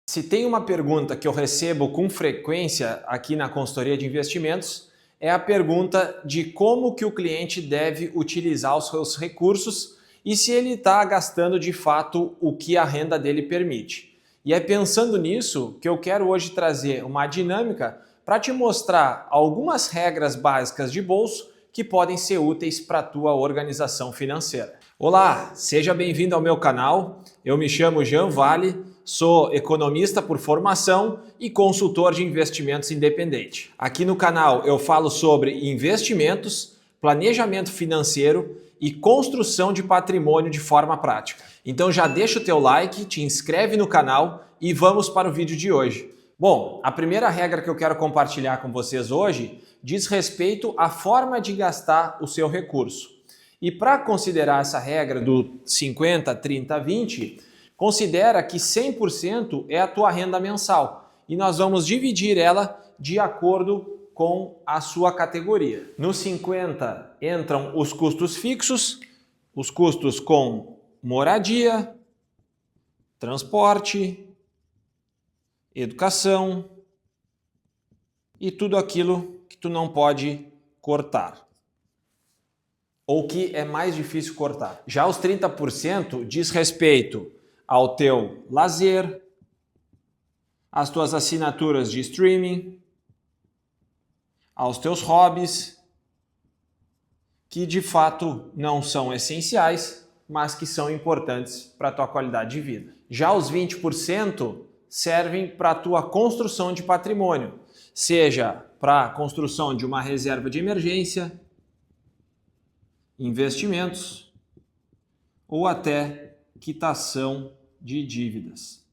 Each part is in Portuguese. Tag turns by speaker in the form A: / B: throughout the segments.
A: Se tem uma pergunta que eu recebo com frequência aqui na consultoria de investimentos, é a pergunta de como que o cliente deve utilizar os seus recursos e se ele está gastando de fato o que a renda dele permite. E é pensando nisso que eu quero hoje trazer uma dinâmica para te mostrar algumas regras básicas de bolso que podem ser úteis para a tua organização financeira. Olá, seja bem-vindo ao meu canal. Eu me chamo Jean Vale, sou economista por formação e consultor de investimentos independente. Aqui no canal eu falo sobre investimentos, planejamento financeiro e construção de patrimônio de forma prática. Então já deixa o teu like, te inscreve no canal e vamos para o vídeo de hoje. Bom, a primeira regra que eu quero compartilhar com vocês hoje diz respeito à forma de gastar o seu recurso. E para considerar essa regra do 50, 30, 20, considera que 100% é a tua renda mensal e nós vamos dividir ela de acordo com a sua categoria. No 50 entram os custos fixos, os custos com moradia, transporte, educação e tudo aquilo que tu não pode cortar ou que é mais difícil cortar. Já os 30% diz respeito ao teu lazer, às tuas assinaturas de streaming, aos teus hobbies, que de fato não são essenciais, mas que são importantes para a tua qualidade de vida. Já os 20% servem para a tua construção de patrimônio, seja para a construção de uma reserva de emergência, investimentos ou até quitação de dívidas.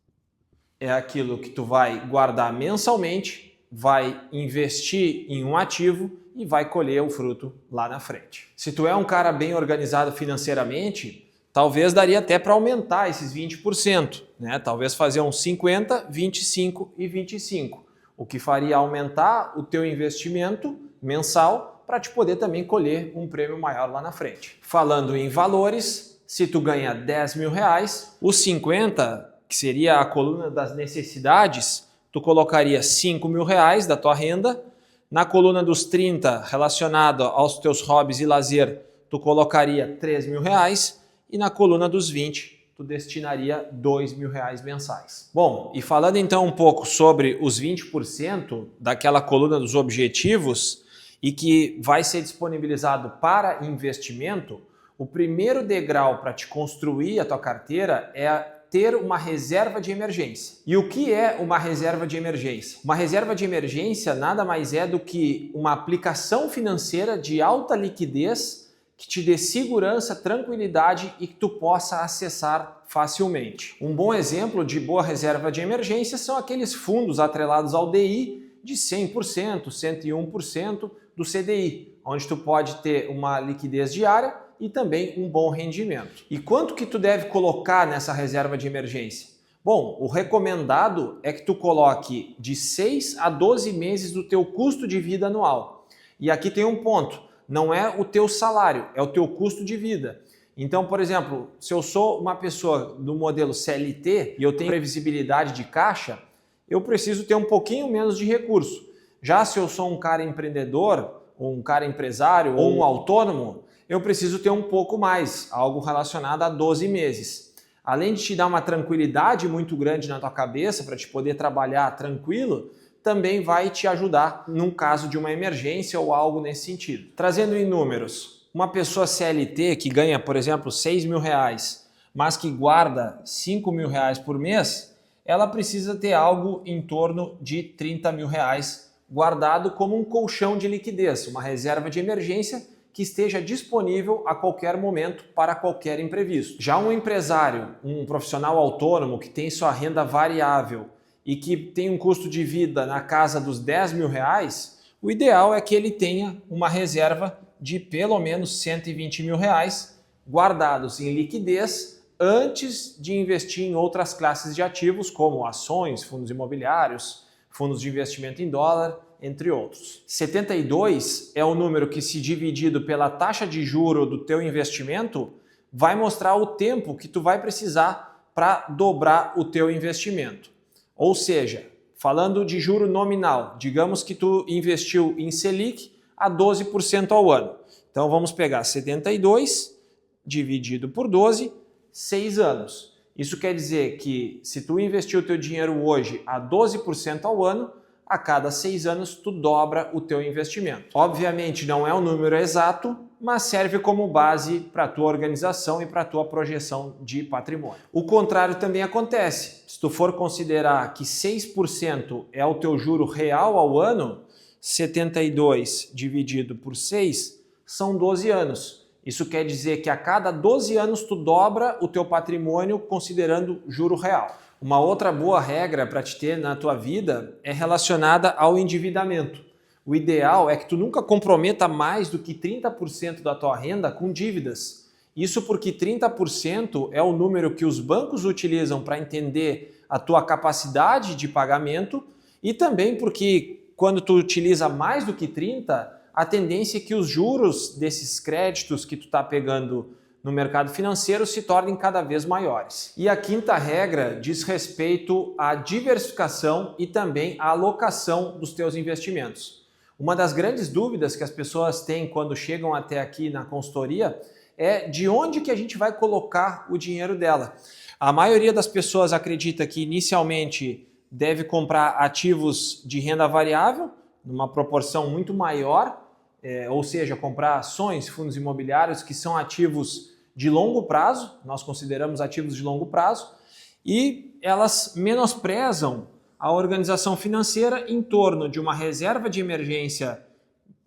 A: É aquilo que tu vai guardar mensalmente, vai investir em um ativo e vai colher o fruto lá na frente. Se tu é um cara bem organizado financeiramente, talvez daria até para aumentar esses 20%, né? Talvez fazer uns 50, 25 e 25, o que faria aumentar o teu investimento mensal para te poder também colher um prêmio maior lá na frente. Falando em valores, se tu ganha 10 mil reais, os 50, que seria a coluna das necessidades, tu colocaria 5 mil reais da tua renda. Na coluna dos 30, relacionado aos teus hobbies e lazer, tu colocaria 3 mil reais. E na coluna dos 20, tu destinaria 2 mil reais mensais. Bom, e falando então um pouco sobre os 20% daquela coluna dos objetivos e que vai ser disponibilizado para investimento, o primeiro degrau para te construir a tua carteira é ter uma reserva de emergência. E o que é uma reserva de emergência? Uma reserva de emergência nada mais é do que uma aplicação financeira de alta liquidez que te dê segurança, tranquilidade e que tu possa acessar facilmente. Um bom exemplo de boa reserva de emergência são aqueles fundos atrelados ao DI de 100%, 101% do CDI, onde tu pode ter uma liquidez diária e também um bom rendimento. E quanto que tu deve colocar nessa reserva de emergência? Bom, o recomendado é que tu coloque de 6 a 12 meses do teu custo de vida anual. E aqui tem um ponto, não é o teu salário, é o teu custo de vida. Então, por exemplo, se eu sou uma pessoa do modelo CLT e eu tenho previsibilidade de caixa, eu preciso ter um pouquinho menos de recurso. Já se eu sou um cara empreendedor, ou um cara empresário, ou um autônomo, eu preciso ter um pouco mais, algo relacionado a 12 meses. Além de te dar uma tranquilidade muito grande na tua cabeça para te poder trabalhar tranquilo, também vai te ajudar num caso de uma emergência ou algo nesse sentido. Trazendo em números, uma pessoa CLT que ganha, por exemplo, 6 mil reais, mas que guarda 5 mil reais por mês, ela precisa ter algo em torno de 30 mil reais guardado como um colchão de liquidez, uma reserva de emergência que esteja disponível a qualquer momento para qualquer imprevisto. Já um empresário, um profissional autônomo que tem sua renda variável e que tem um custo de vida na casa dos 10 mil reais, o ideal é que ele tenha uma reserva de pelo menos 120 mil reais guardados em liquidez antes de investir em outras classes de ativos como ações, fundos imobiliários, fundos de investimento em dólar, entre outros. 72 é o número que, se dividido pela taxa de juro do teu investimento, vai mostrar o tempo que tu vai precisar para dobrar o teu investimento. Ou seja, falando de juro nominal, digamos que tu investiu em Selic a 12% ao ano. Então vamos pegar 72 dividido por 12, 6 anos. Isso quer dizer que se tu investiu o teu dinheiro hoje a 12% ao ano, a cada 6 anos tu dobra o teu investimento. Obviamente não é um número exato, mas serve como base para a tua organização e para a tua projeção de patrimônio. O contrário também acontece. Se tu for considerar que 6% é o teu juro real ao ano, 72 dividido por 6 são 12 anos. Isso quer dizer que a cada 12 anos tu dobra o teu patrimônio considerando juro real. Uma outra boa regra para te ter na tua vida é relacionada ao endividamento. O ideal é que tu nunca comprometa mais do que 30% da tua renda com dívidas. Isso porque 30% é o número que os bancos utilizam para entender a tua capacidade de pagamento e também porque quando tu utiliza mais do que 30%, a tendência é que os juros desses créditos que tu está pegando no mercado financeiro se tornem cada vez maiores. E a quinta regra diz respeito à diversificação e também à alocação dos teus investimentos. Uma das grandes dúvidas que as pessoas têm quando chegam até aqui na consultoria é de onde que a gente vai colocar o dinheiro dela. A maioria das pessoas acredita que inicialmente deve comprar ativos de renda variável, numa proporção muito maior, ou seja, comprar ações, fundos imobiliários, que são ativos de longo prazo, nós consideramos ativos de longo prazo, e elas menosprezam a organização financeira em torno de uma reserva de emergência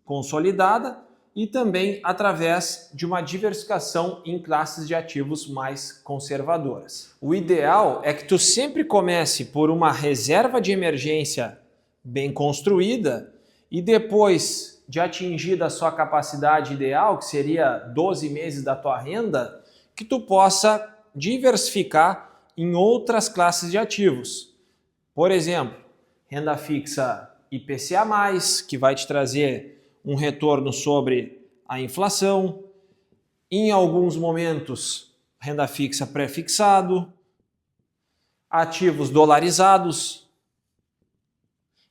A: consolidada e também através de uma diversificação em classes de ativos mais conservadoras. O ideal é que tu sempre comece por uma reserva de emergência bem construída e depois de atingida a sua capacidade ideal, que seria 12 meses da tua renda, que tu possa diversificar em outras classes de ativos. Por exemplo, renda fixa IPCA+, que vai te trazer um retorno sobre a inflação. Em alguns momentos, renda fixa pré-fixado, ativos dolarizados.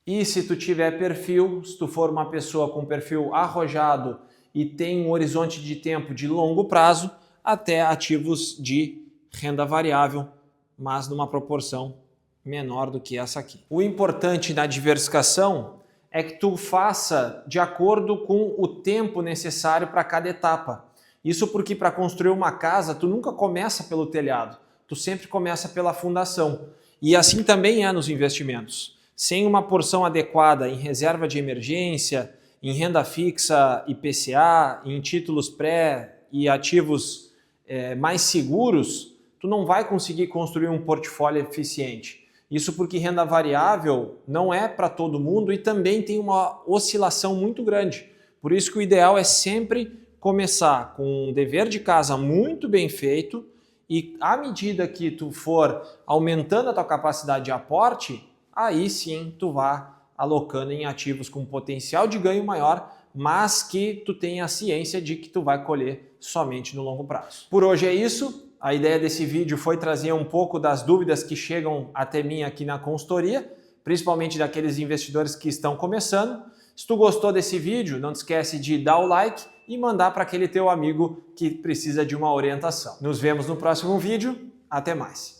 A: E se tu tiver perfil, se tu for uma pessoa com perfil arrojado e tem um horizonte de tempo de longo prazo, até ativos de renda variável, mas numa proporção menor do que essa aqui. O importante na diversificação é que tu faça de acordo com o tempo necessário para cada etapa. Isso porque para construir uma casa, tu nunca começa pelo telhado, tu sempre começa pela fundação. E assim também é nos investimentos. Sem uma porção adequada em reserva de emergência, em renda fixa IPCA, em títulos pré e ativos mais seguros, tu não vai conseguir construir um portfólio eficiente. Isso porque renda variável não é para todo mundo e também tem uma oscilação muito grande. Por isso que o ideal é sempre começar com um dever de casa muito bem feito e à medida que tu for aumentando a tua capacidade de aporte, aí sim tu vá alocando em ativos com potencial de ganho maior, mas que tu tenha a ciência de que tu vai colher somente no longo prazo. Por hoje é isso. A ideia desse vídeo foi trazer um pouco das dúvidas que chegam até mim aqui na consultoria, principalmente daqueles investidores que estão começando. Se tu gostou desse vídeo, não te esquece de dar o like e mandar para aquele teu amigo que precisa de uma orientação. Nos vemos no próximo vídeo. Até mais!